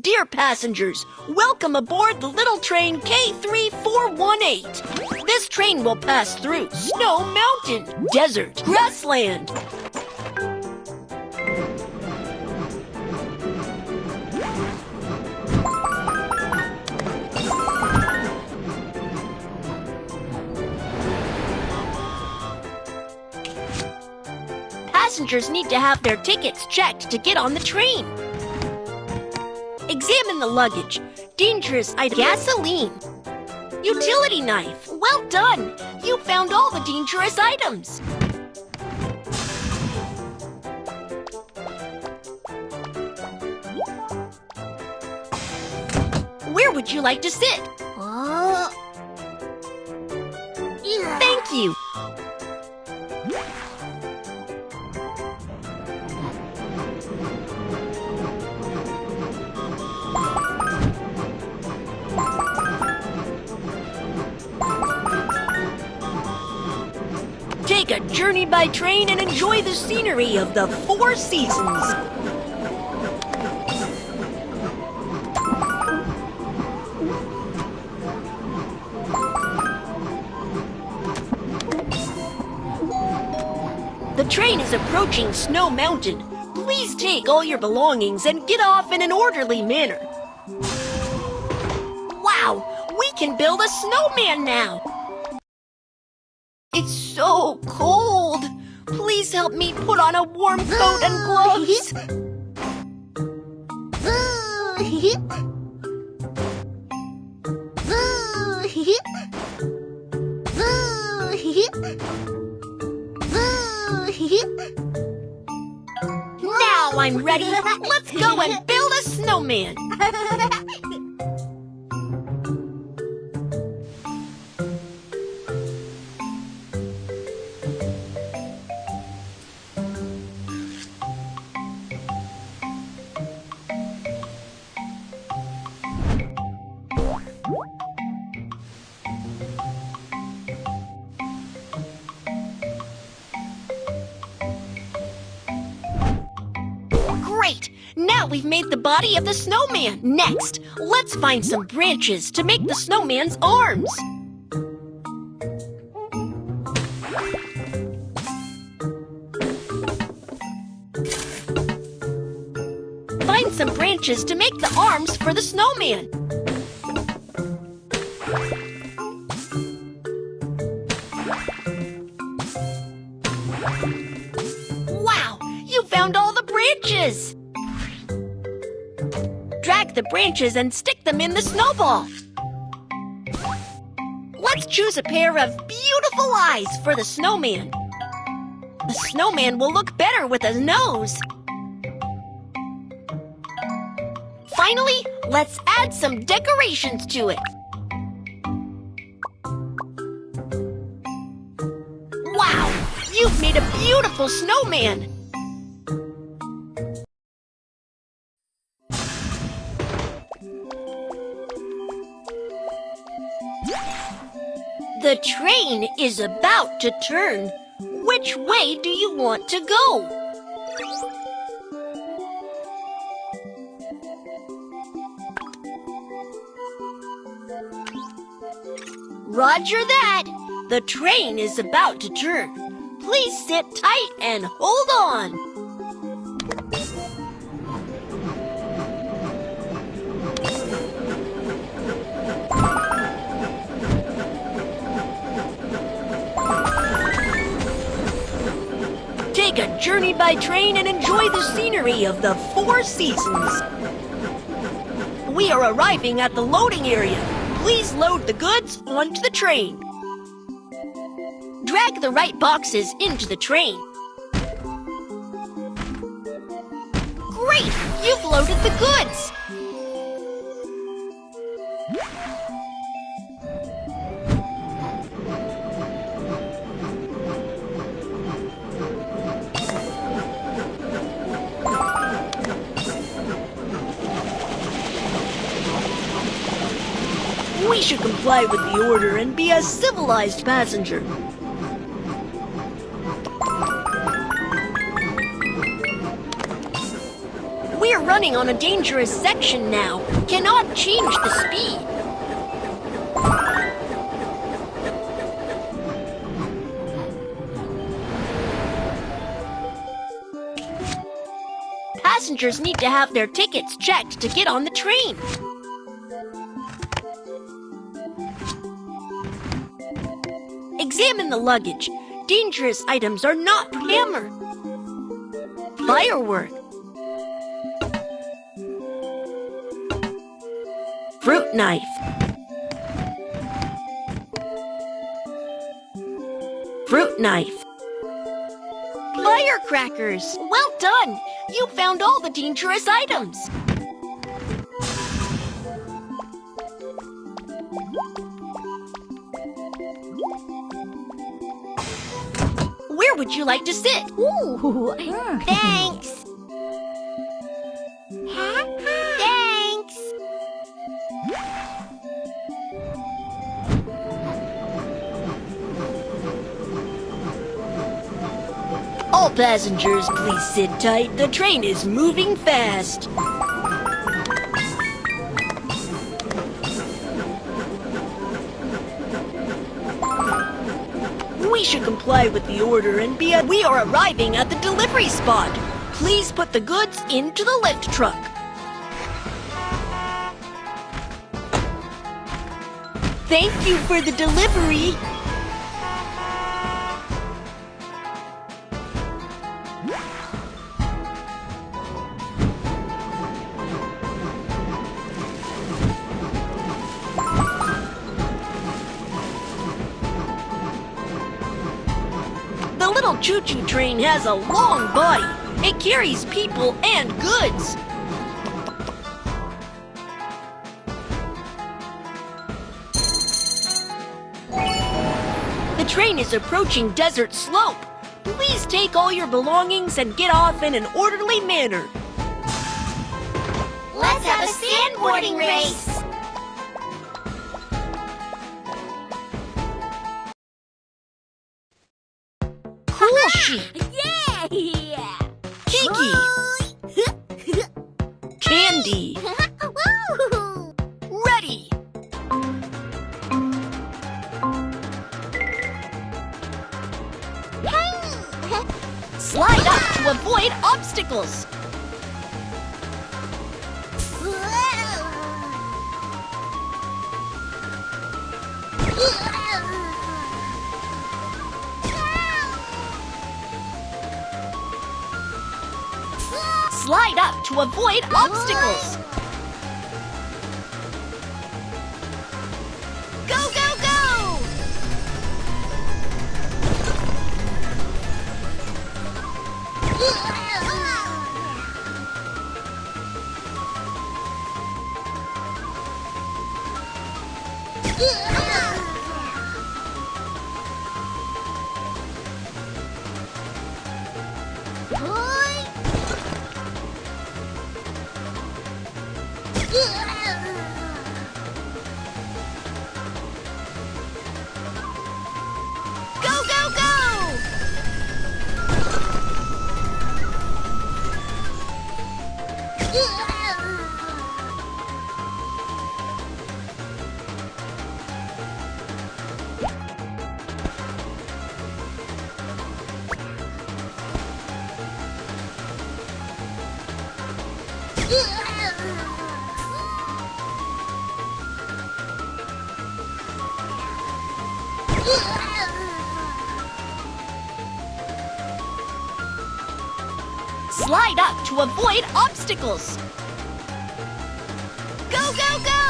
Dear passengers, welcome aboard the little train K3418. This train will pass through Snow Mountain, desert, grassland. Passengers need to have their tickets checked to get on the train. Examine the luggage. Dangerous item. Gasoline. Utility knife. Well done! You found all the dangerous items. Where would you like to sit? Thank you. Take a journey by train and enjoy the scenery of the Four Seasons. The train is approaching Snow Mountain. Please take all your belongings and get off in an orderly manner. Wow, we can build a snowman now. It's so cold. Please help me put on a warm coat and gloves. Now I'm ready. Let's go and build a snowman. Great! Now we've made the body of the snowman. Next, let's find some branches to make the snowman's arms. Find some branches to make the arms for the snowman. Wow! You found all the branches! Drag the branches and stick them in the snowball. Let's choose a pair of beautiful eyes for the snowman. The snowman will look better with a nose. Finally, let's add some decorations to it. Wow! You've made a beautiful snowman! The train is about to turn. Which way do you want to go? Roger that! The train is about to turn. Please sit tight and hold on. Take a journey by train and enjoy the scenery of the Four Seasons. We are arriving at the loading area. Please load the goods onto the train. Drag the right boxes into the train. Great! You've loaded the goods! We should comply with the order and be a civilized passenger. We're running on a dangerous section now. Cannot change the speed. Passengers need to have their tickets checked to get on the train. Examine the luggage. Dangerous items are not hammered. Firework. Fruit knife. Fruit knife. Firecrackers. Well done! You found all the dangerous items. Where would you like to sit? Ooh. Thanks. Thanks. All passengers, please sit tight. The train is moving fast. We should comply with the order and we are arriving at the delivery spot. Please put the goods into the lift truck. Thank you for the delivery. The little choo-choo train has a long body. It carries people and goods. The train is approaching Desert Slope. Please take all your belongings and get off in an orderly manner. Let's have a sandboarding race. Cool sheet. Yeah! Kiki. Candy. Woo! Ready. Slide up to avoid obstacles. Slide up to avoid obstacles. Go, go, go! Go, go, go! Slide up to avoid obstacles. Go, go, go!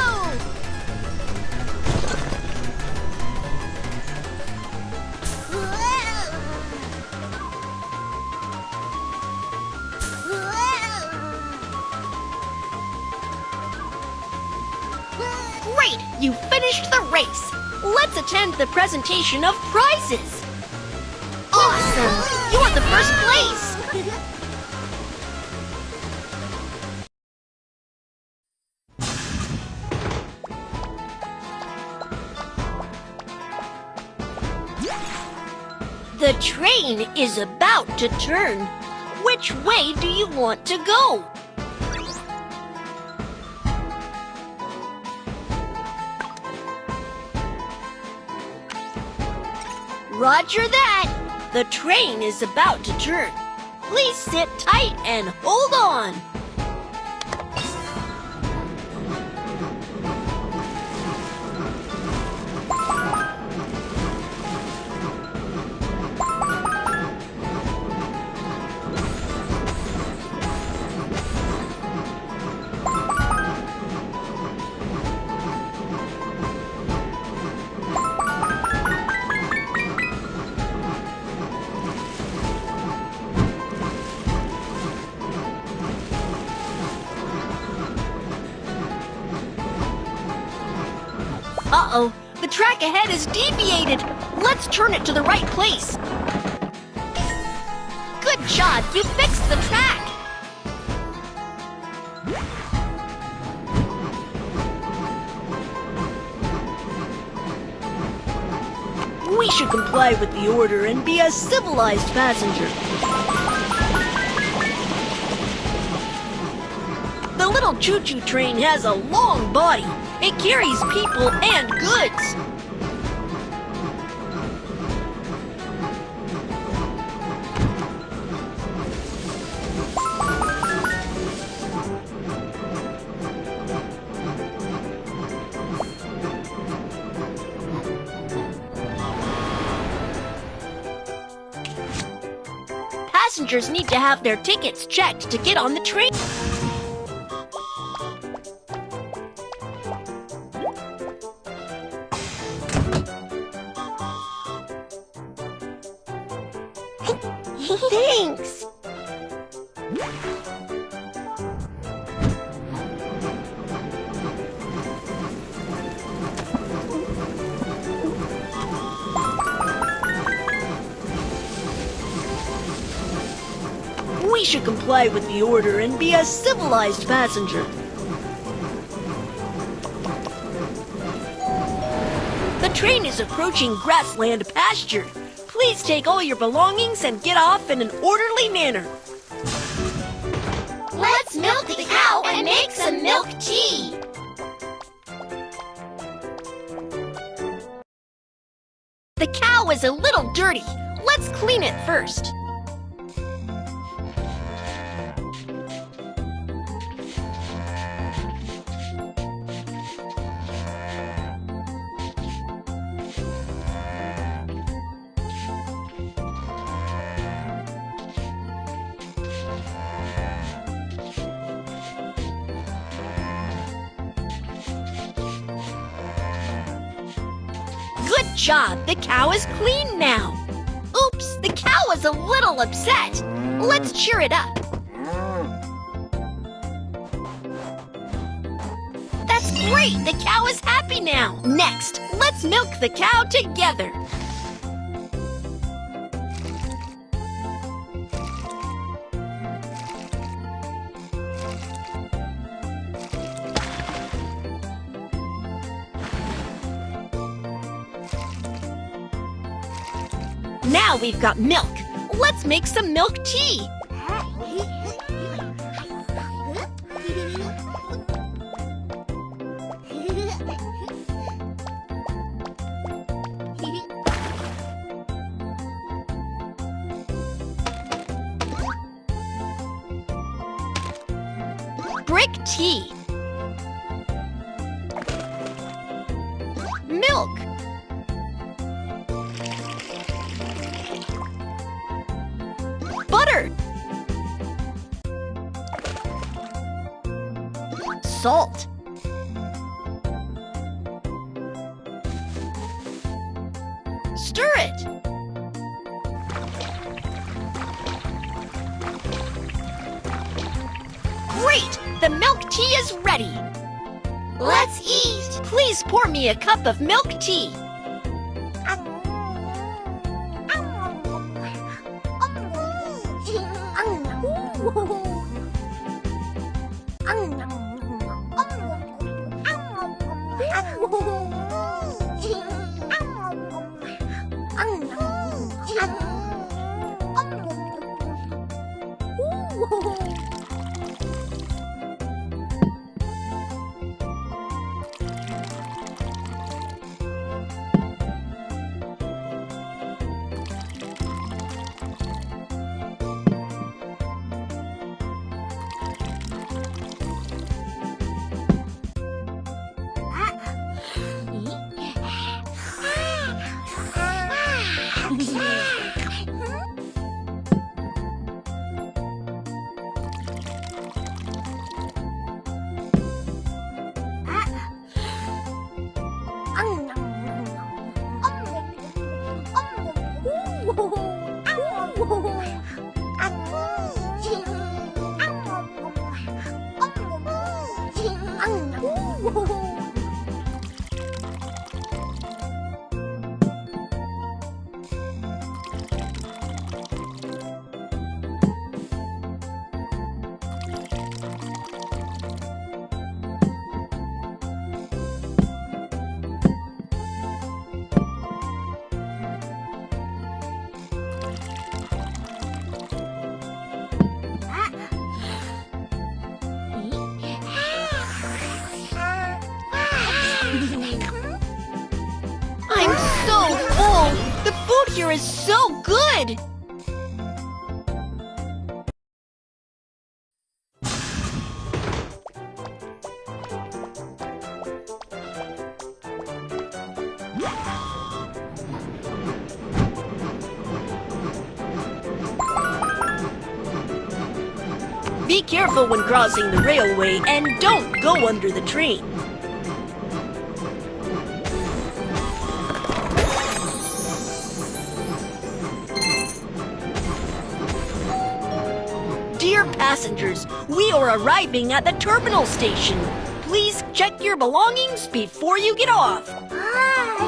Great! You finished the race. Let's attend the presentation of prizes. Awesome! You are the first place! The train is about to turn. Which way do you want to go? Roger that. The train is about to turn. Please sit tight and hold on. Uh-oh, the track ahead is deviated. Let's turn it to the right place. Good job, you fixed the track. We should comply with the order and be a civilized passenger. The little choo-choo train has a long body. It carries people and goods. Passengers need to have their tickets checked to get on the train. Thanks. We should comply with the order and be a civilized passenger. The train is approaching grassland pasture. Please take all your belongings and get off in an orderly manner. Let's milk the cow and make some milk tea. The cow is a little dirty. Let's clean it first. Good job! The cow is clean now. Oops, the cow is a little upset. Let's cheer it up. That's great! The cow is happy now. Next, let's milk the cow together. Now we've got milk. Let's make some milk tea. Brick tea. Milk. Butter. Salt. Stir it. Great! The milk tea is ready. Let's eat. Please pour me a cup of milk tea. figure is so good! Be careful when crossing the railway and don't go under the train. Dear passengers, we are arriving at the terminal station. Please check your belongings before you get off.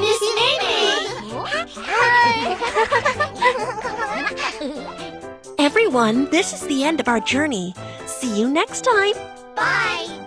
Miss Mimi! Everyone, this is the end of our journey. See you next time. Bye!